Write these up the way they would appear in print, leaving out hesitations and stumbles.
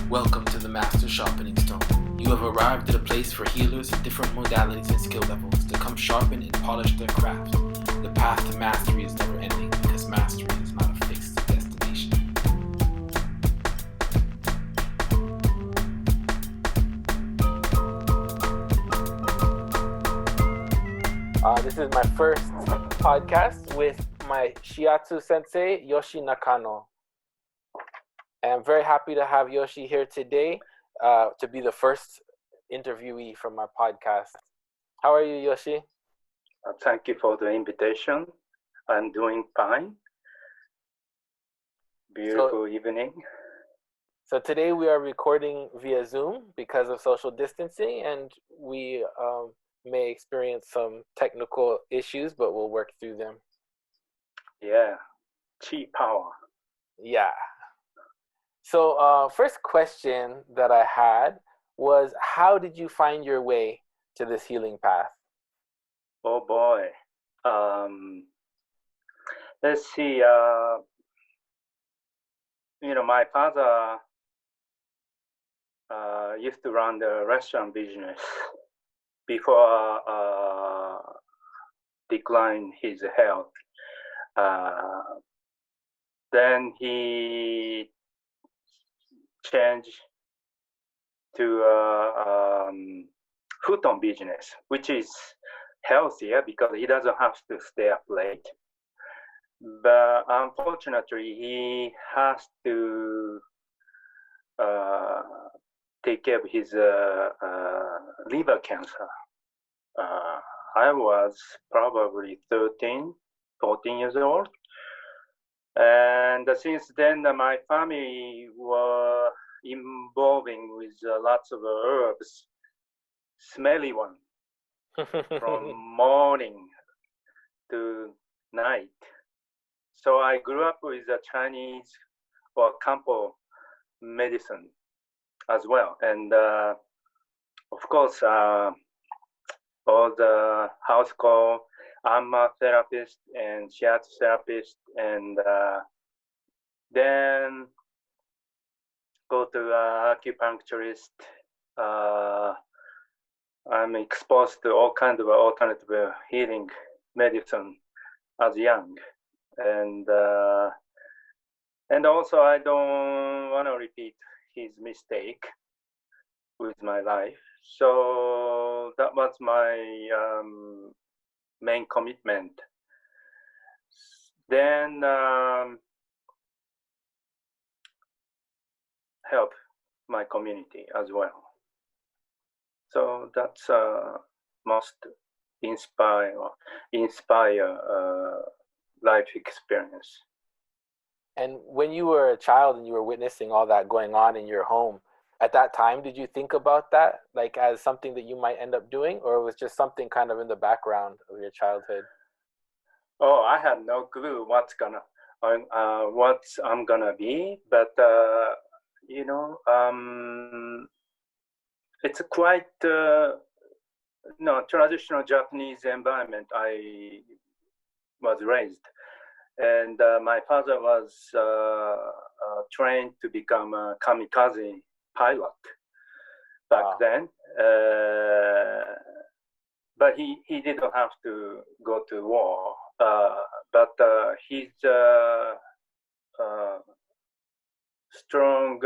Welcome to the Master Sharpening Stone. You have arrived at a place for healers of different modalities and skill levels to come sharpen and polish their craft. The path to mastery is never ending because mastery is not a fixed destination. This is my first podcast with my Shiatsu Sensei, Yoshi Nakano. And I'm very happy to have Yoshi here today to be the first interviewee from my podcast. How are you, Yoshi? Thank you for the invitation. I'm doing fine. Beautiful evening. So today we are recording via Zoom because of social distancing, and we may experience some technical issues, but we'll work through them. Yeah, chi power. Yeah. So first question that I had was, how did you find your way to this healing path? Oh boy. Let's see. My father used to run the restaurant business before decline his health. Then he changed to futon business, which is healthier because he doesn't have to stay up late. But unfortunately, he has to take care of his liver cancer. I was probably 13, 14 years old. And since then, my family were involving with lots of herbs, smelly one, from morning to night. So I grew up with a Chinese or Kampo medicine as well. And of course, all the house call, Amma therapist and Shiatsu therapist, and then go to acupuncturist. I'm exposed to all kinds of alternative healing medicine as young, and also I don't want to repeat his mistake with my life. So that was my main commitment. Then help my community as well. So that's most inspire life experience. And when you were a child and you were witnessing all that going on in your home, at that time, did you think about that like as something that you might end up doing, or it was just something kind of in the background of your childhood? Oh, I had no clue what I'm gonna be, but it's a quite traditional Japanese environment I was raised, and my father was trained to become a kamikaze pilot back then, but he didn't have to go to war, but his strong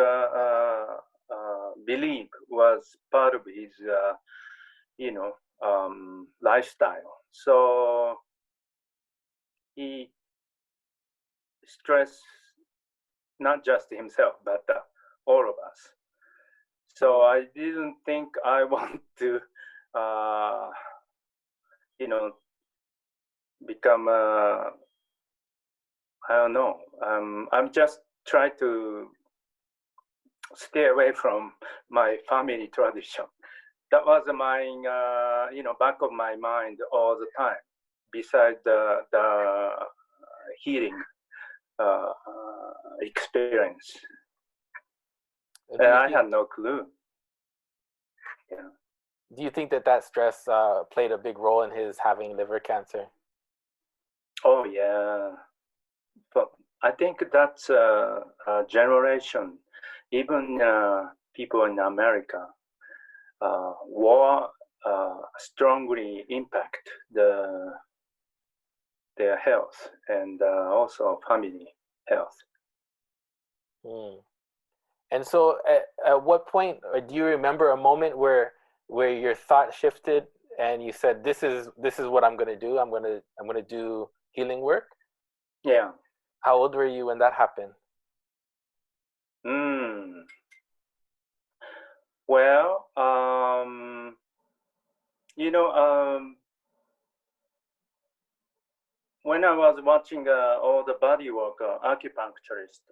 belief was part of his lifestyle. So he stressed not just himself but all of us. So I didn't think I want to become I don't know, I'm just trying to stay away from my family tradition. That was my back of my mind all the time, besides the healing experience. And I had no clue. Yeah. Do you think that stress played a big role in his having liver cancer? Oh yeah, but I think that's a generation even people in America, war strongly impact their health and also family health. Mm. And so, at what point, or do you remember a moment where your thought shifted and you said, "This is what I'm going to do. I'm going to do healing work"? Yeah. How old were you when that happened? Well, when I was watching all the body work acupuncturist,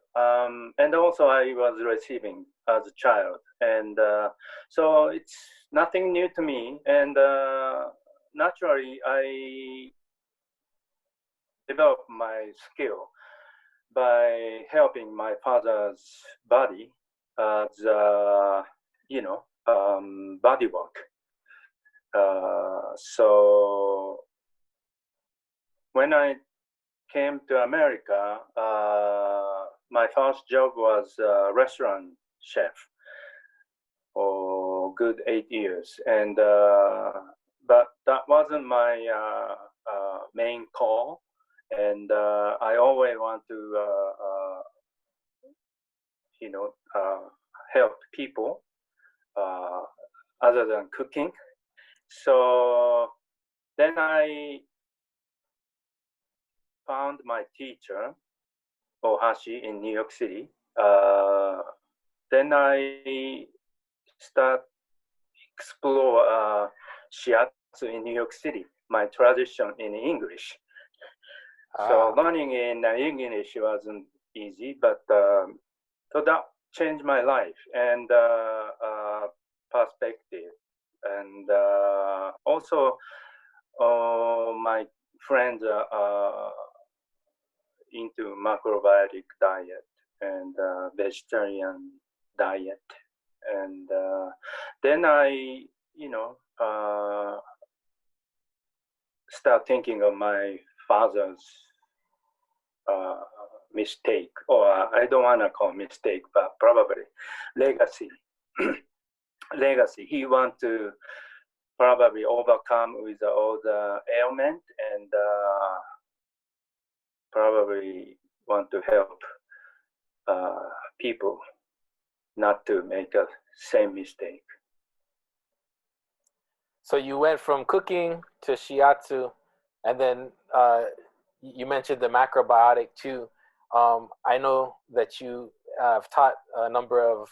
and also I was receiving as a child, and so it's nothing new to me, and naturally I developed my skill by helping my father's body as body work. So when I came to America, my first job was restaurant chef for good 8 years, and but that wasn't my main call, and I always want to help people other than cooking. So then I found my teacher, Ohashi, in New York City. Then I start explore shiatsu in New York City, my tradition in English. So learning in English wasn't easy, but so that changed my life and perspective. And also my friends are into macrobiotic diet and vegetarian diet. And then I, start thinking of my father's mistake, or I don't want to call mistake, but probably legacy. Legacy. He want to probably overcome with all the ailment and probably want to help people not to make a same mistake. So you went from cooking to shiatsu, and then you mentioned the macrobiotic too. I know that you have taught a number of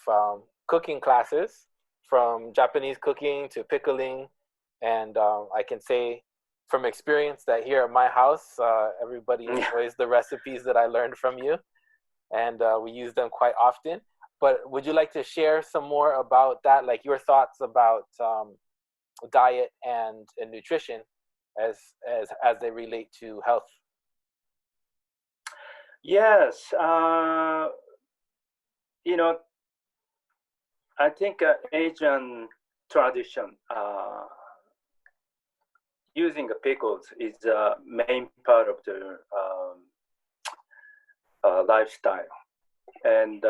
cooking classes, from Japanese cooking to pickling, and I can say from experience that here at my house, everybody enjoys the recipes that I learned from you, and we use them quite often. But would you like to share some more about that, like your thoughts about diet and nutrition as they relate to health? Yes, I think Asian tradition using pickles is the main part of the lifestyle and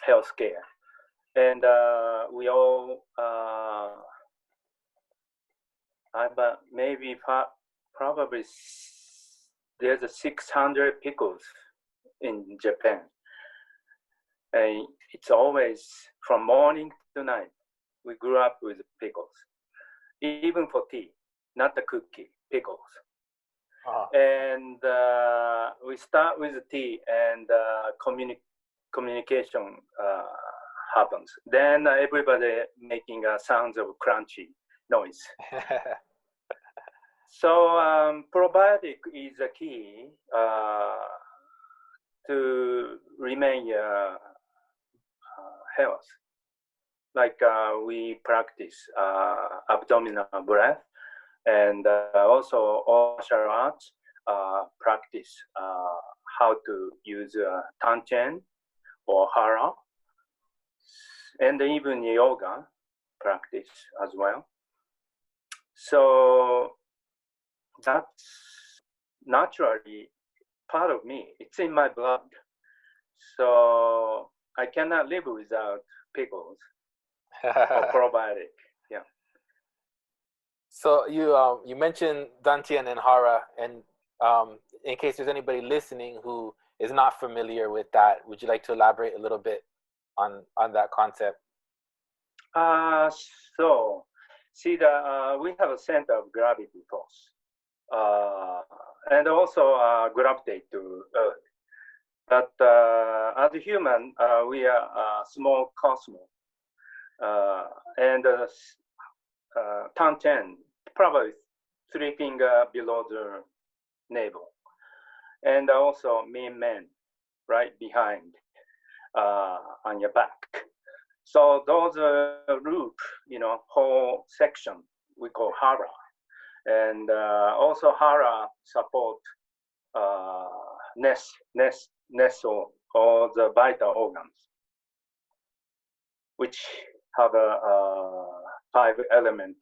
healthcare, and we all maybe probably there's a 600 pickles in Japan, and it's always from morning to night. We grew up with pickles, even for tea, not the cookie, pickles. And we start with tea, and communication happens. Then everybody making sounds of crunchy noise. So probiotic is a key to remain health. Like we practice abdominal breath, and also martial arts practice how to use tanchen or hara, and even yoga practice as well. So that's naturally part of me. It's in my blood. So I cannot live without pickles or probiotic. Yeah. So you mentioned Dantian and Hara, and in case there's anybody listening who is not familiar with that, would you like to elaborate a little bit on that concept? So see we have a center of gravity force, and also gravitate to Earth. But as a human, we are a small cosmos, and Tan 10, probably 3 finger below the navel, and also mean man right behind on your back. So those loop, whole section we call Hara, and also Hara support nestle all the vital organs, which have a 5-element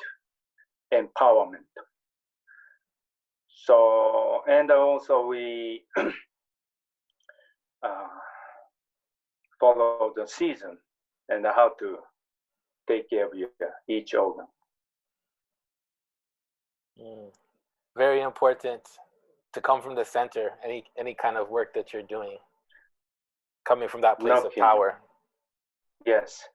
empowerment. So, and also we follow the season and how to take care of each organ. Very important to come from the center, any kind of work that you're doing, coming from that place of power. Yes.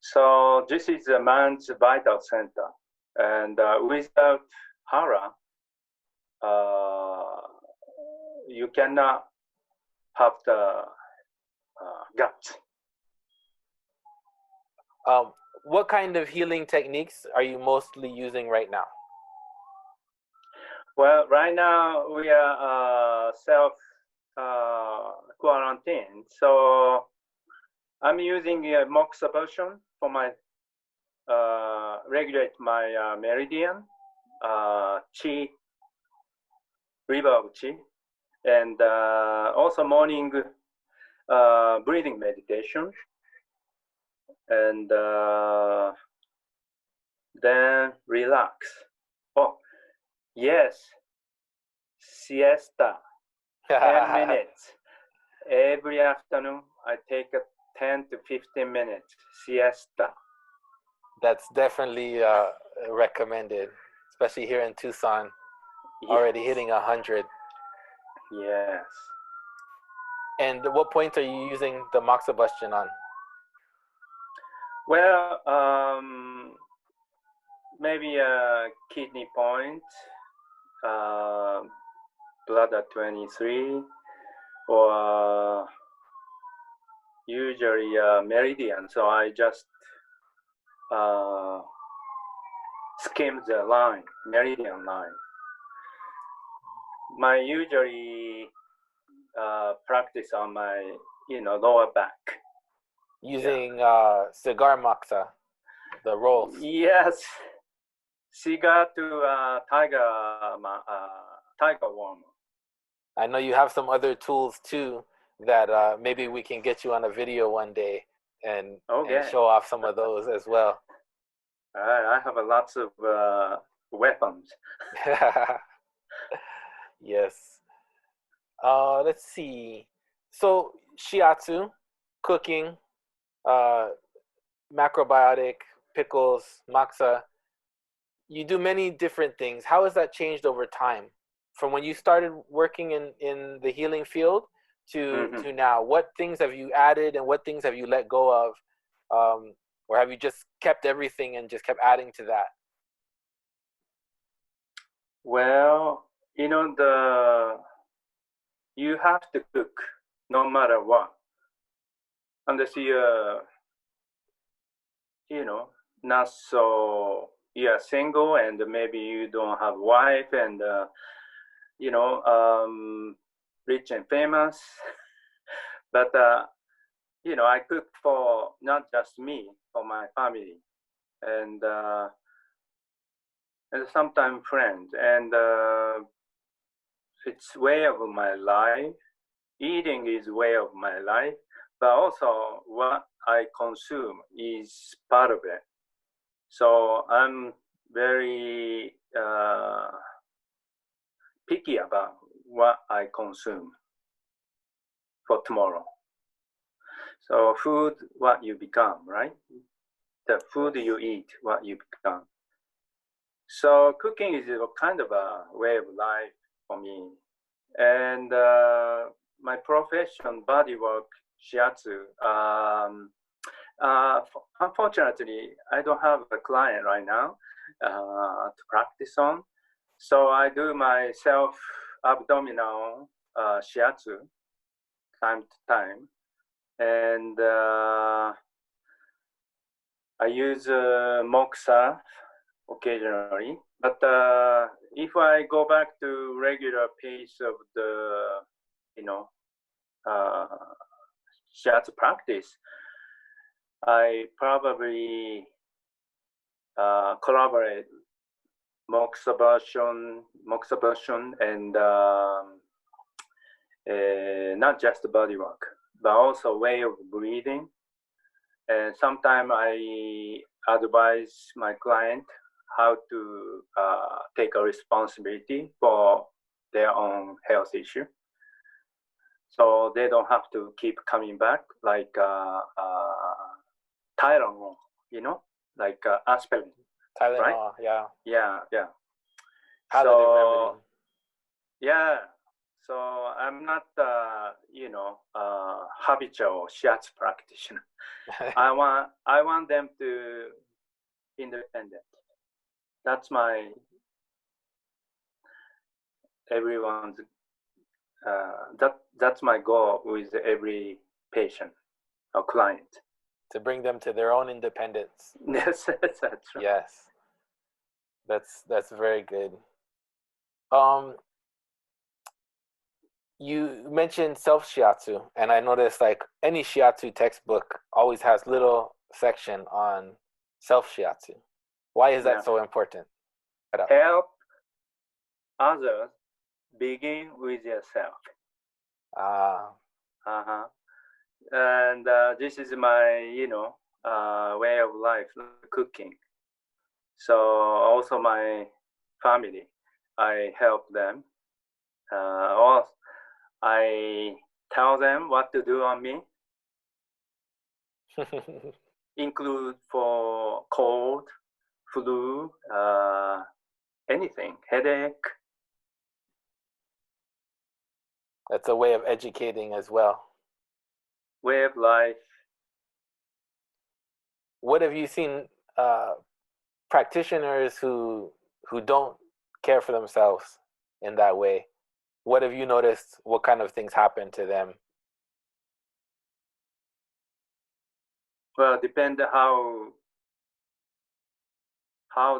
So this is the man's vital center. And without Hara, you cannot have the guts. What kind of healing techniques are you mostly using right now? Well, right now we are self quarantine, so I'm using moxibustion for my regulate my meridian, chi, river of chi, and also morning breathing meditation, and then relax. Oh, yes, siesta, 10 minutes. Every afternoon, I take a 10 to 15 minutes siesta. That's definitely recommended, especially here in Tucson, already hitting 100. Yes. And what point are you using the moxibustion on? Well, maybe a kidney point, bladder 23, or usually meridian. So I just skim the line, meridian line. My usually practice on my lower back. Using cigar moxa, the rolls. Yes, cigar to tiger worm. I know you have some other tools too that maybe we can get you on a video one day and show off some of those as well. I have lots of weapons. Yes. Let's see. So shiatsu, cooking, macrobiotic, pickles, moxa. You do many different things. How has that changed over time? From when you started working in the healing field to now? What things have you added and what things have you let go of? Or have you just kept everything and just kept adding to that? Well, you have to cook no matter what. Unless you're, not so, you're single and maybe you don't have wife and, rich and famous. But, I cook for not just me, for my family and sometimes friends. And it's way of my life. Eating is way of my life, but also what I consume is part of it. So I'm very picky about what I consume for tomorrow. So food, what you become, right? The food you eat, what you become. So cooking is a kind of a way of life for me. And my profession, bodywork, shiatsu. Unfortunately, I don't have a client right now to practice on. So I do my self abdominal shiatsu time to time. And I use moxa occasionally. But if I go back to regular pace of the, you know, uh, shiatsu practice, I probably collaborate moxa version, and not just body work, but also way of breathing. And sometimes I advise my client how to take a responsibility for their own health issue. So they don't have to keep coming back like Tylenol, like aspirin. Tylenol, right? Yeah. Yeah. Palliative So, remedy. yeah. So I'm not, habitual shiatsu practitioner. I want them to independent. That's my everyone's. That's my goal with every patient or client. To bring them to their own independence. Yes, that's right. Yes, that's very good. You mentioned SelfShiatsu, and I noticed like any shiatsu textbook always has little section on SelfShiatsu. Why is that Yeah. so important? Help others begin with yourself. Uh-huh. And this is my, way of life, cooking. So also my family, I help them. Or I tell them what to do on me, include for cold, flu, anything, headache. That's a way of educating as well. Way of life. What have you seen practitioners who don't care for themselves in that way? What have you noticed? What kind of things happen to them? Well, depend how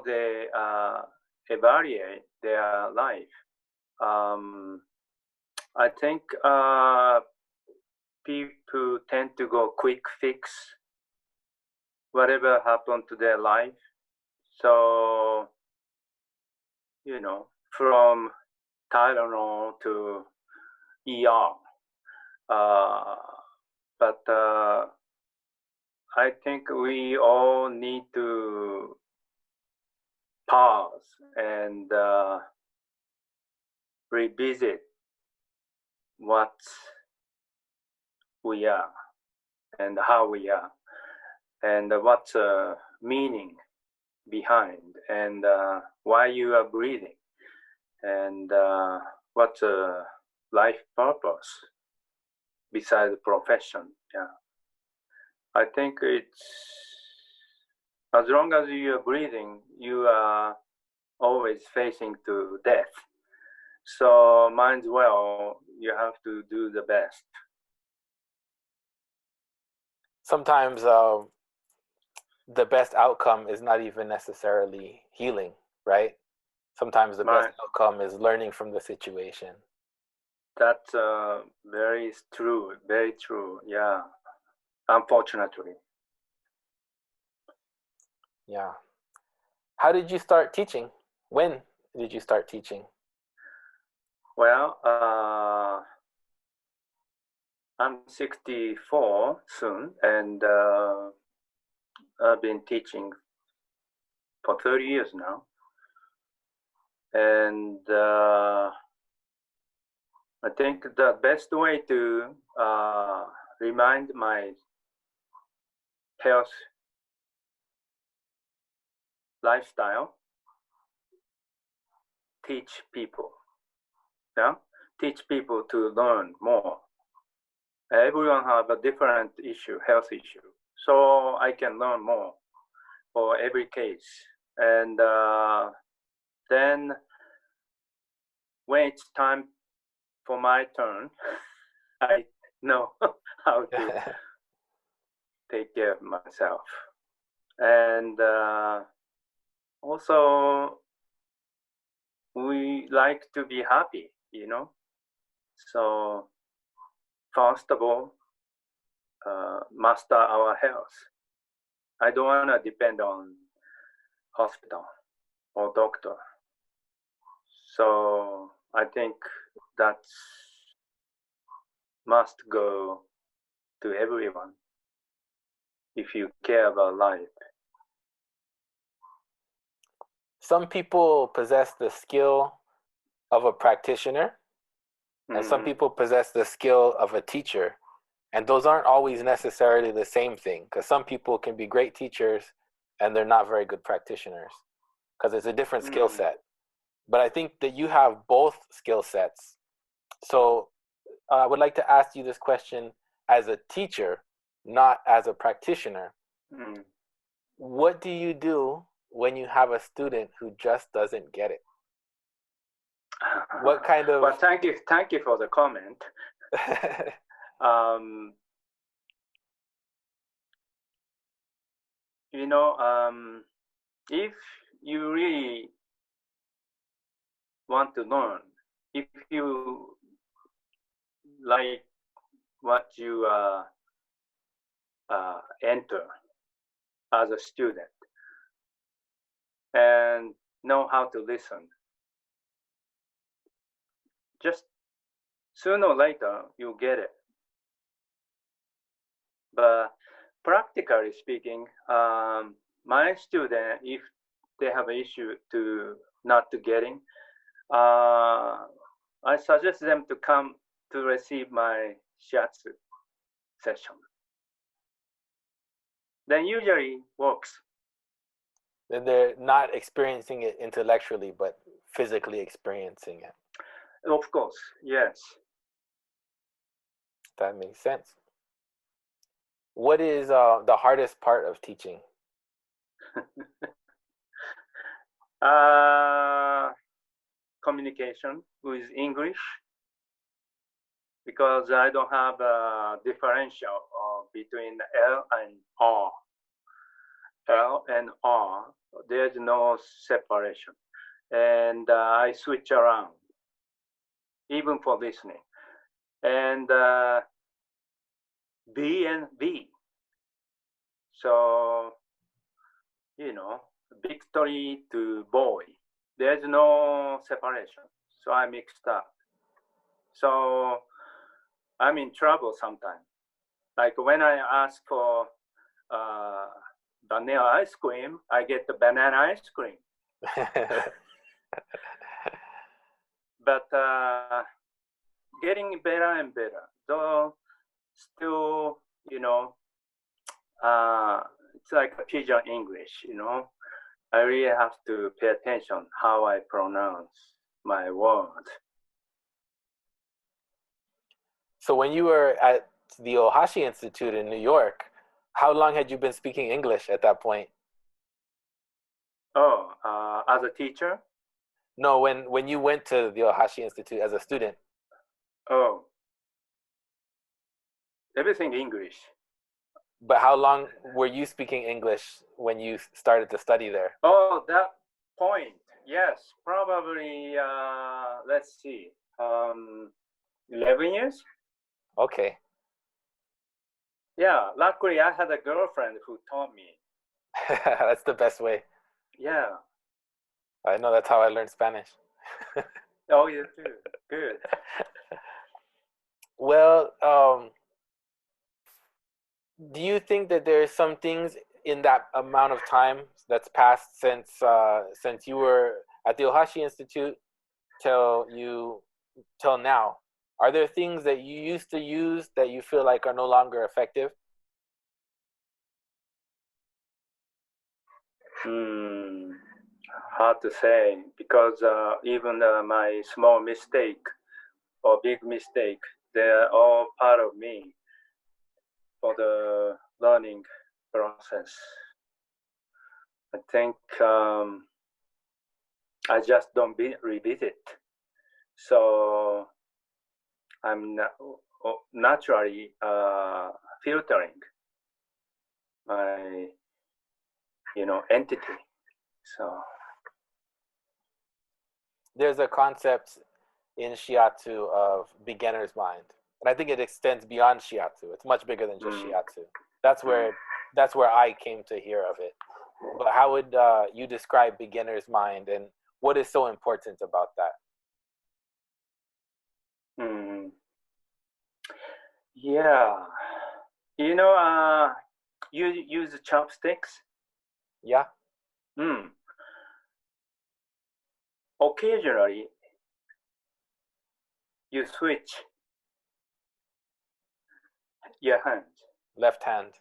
they evaluate their life. I think people tend to go quick fix whatever happened to their life. So, from Tylenol to ER. But I think we all need to pause and revisit what we are and how we are and what's meaning behind and why you are breathing and what's life purpose besides profession. Yeah, I think it's as long as you are breathing, you are always facing to death. So might as well you have to do the best. Sometimes the best outcome is not even necessarily healing, right? Sometimes the best outcome is learning from the situation. That's very true, very true. Yeah, unfortunately. Yeah. How did you start teaching? When did you start teaching? Well, I'm 64 soon, and I've been teaching for 30 years now. And I think the best way to remind my health lifestyle, teach people. Yeah? Teach people to learn more. Everyone have a different issue, health issue. So I can learn more for every case. And then when it's time for my turn, I know how to take care of myself. And also, we like to be happy, you know. So first of all, master our health. I don't want to depend on hospital or doctor. So I think that's must go to everyone if you care about life. Some people possess the skill of a practitioner, and some people possess the skill of a teacher. And those aren't always necessarily the same thing, because some people can be great teachers and they're not very good practitioners, because it's a different skill set. But I think that you have both skill sets. So I would like to ask you this question as a teacher, not as a practitioner. What do you do when you have a student who just doesn't get it? What kind of... Well, thank you for the comment. You know, if you really want to learn, if you like what you enter as a student and know how to listen, just sooner or later you'll get it. But practically speaking, my student, if they have an issue to not to getting, I suggest them to come to receive my shiatsu session. Then usually works. Then they're not experiencing it intellectually, but physically experiencing it. Of course, yes. That makes sense. What is the hardest part of teaching? Communication with English, because I don't have a differential between L and R. L and R, there's no separation. And I switch around, even for listening. And B and V. So, you know, victory to boy. There's no separation. So I mixed up. So I'm in trouble sometimes. Like when I ask for vanilla ice cream, I get the banana ice cream. But getting better and better. Though still, you know, it's like a pigeon English, you know. I really have to pay attention how I pronounce my words. So when you were at the Ohashi Institute in New York, how long had you been speaking English at that point? Oh, as a teacher? No, when you went to the Ohashi Institute as a student. Oh, everything English. But how long were you speaking English when you started to study there? Oh, that point. Yes, probably, let's see, 11 years? Okay. Yeah, luckily I had a girlfriend who taught me. That's the best way. Yeah. I know, that's how I learned Spanish. Oh, you too. Good. Well, do you think that there's some things in that amount of time that's passed since you were at the Ohashi Institute till now? Are there things that you used to use that you feel like are no longer effective? Hard to say because even my small mistake or big mistake, they're all part of me for the learning process. I think I just don't repeat it. So I'm naturally filtering my, entity. So There's a concept in Shiatsu of beginner's mind, and I think it extends beyond Shiatsu. It's much bigger than just Shiatsu. That's where I came to hear of it. But how would you describe beginner's mind, and what is so important about that? Yeah, you use chopsticks. Yeah. Occasionally, you switch your hands. Left hand.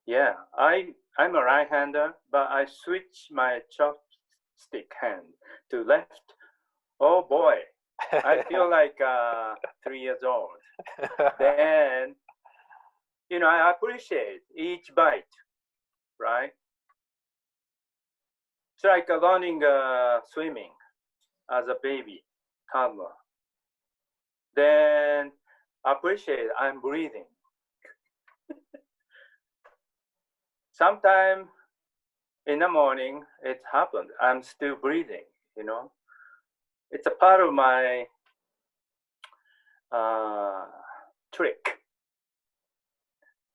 Yeah, I'm a right-hander, but I switch my chopstick hand to left. Oh boy, I feel like 3 years old. Then, I appreciate each bite, right? It's like learning swimming as a baby, toddler. Then appreciate I'm breathing. Sometime in the morning, it happened. I'm still breathing, It's a part of my trick.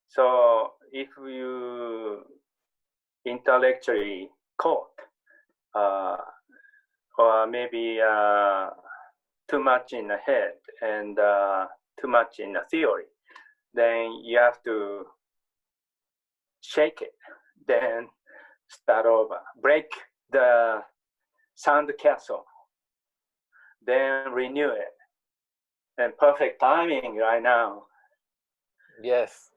So if you intellectually caught or maybe too much in the head and too much in the theory, then you have to shake it, then start over, break the sound castle, then renew it. And perfect timing right now. Yes,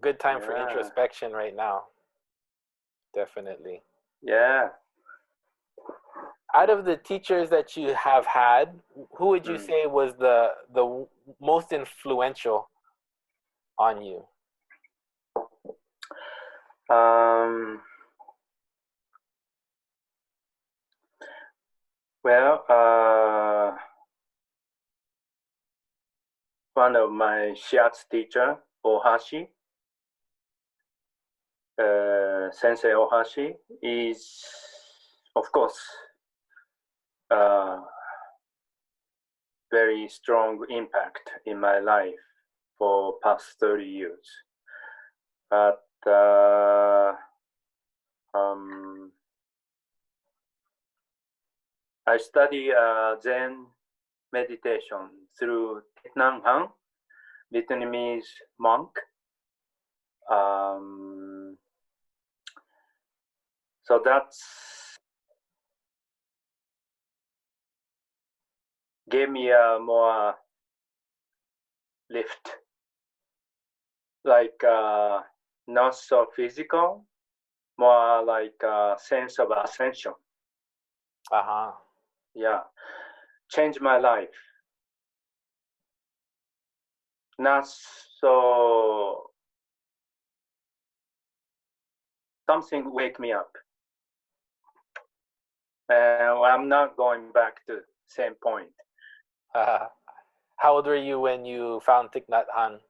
good time for introspection right now. Definitely. Yeah. Out of the teachers that you have had, who would you say was the most influential on you? Well, one of my shiatsu teacher, Ohashi, Sensei Ohashi, is, of course, very strong impact in my life for past 30 years. But I study Zen meditation through Thich Nhat Hanh, Vietnamese monk. So that's gave me a more lift, like not so physical, more like a sense of ascension. Yeah, changed my life. Not so something wake me up. And I'm not going back to same point. How old were you when you found Thich Nhat Hanh?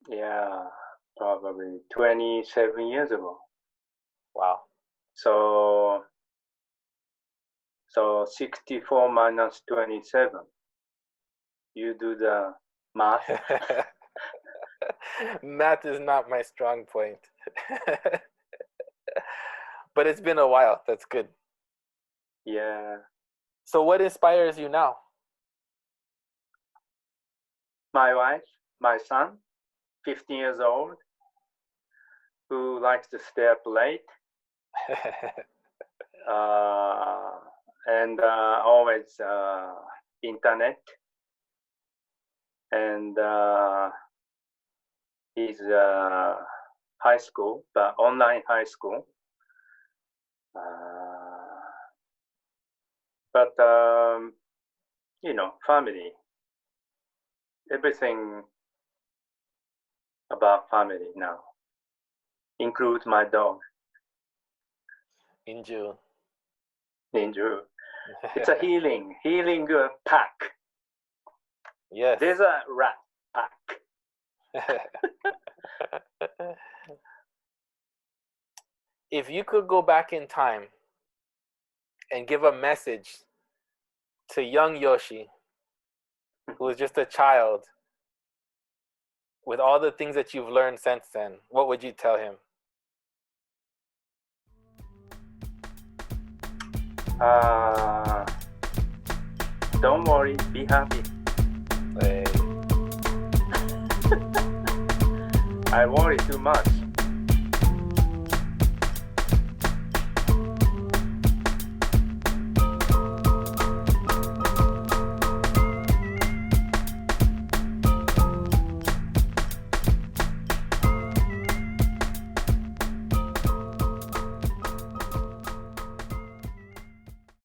Yeah, probably 27 years ago. Wow. So 64 minus 27. You do the math. Math is not my strong point. But it's been a while. That's good. Yeah. So what inspires you now? My wife, my son, 15 years old, who likes to stay up late. And always internet. And is high school, but online high school. But family, everything about family now, includes my dog, Inju. Ninju. It's a healing pack. Yes. There's a rat pack. If you could go back in time and give a message to young Yoshi, who was just a child, with all the things that you've learned since then, what would you tell him? Don't worry, be happy. Hey. I worry too much.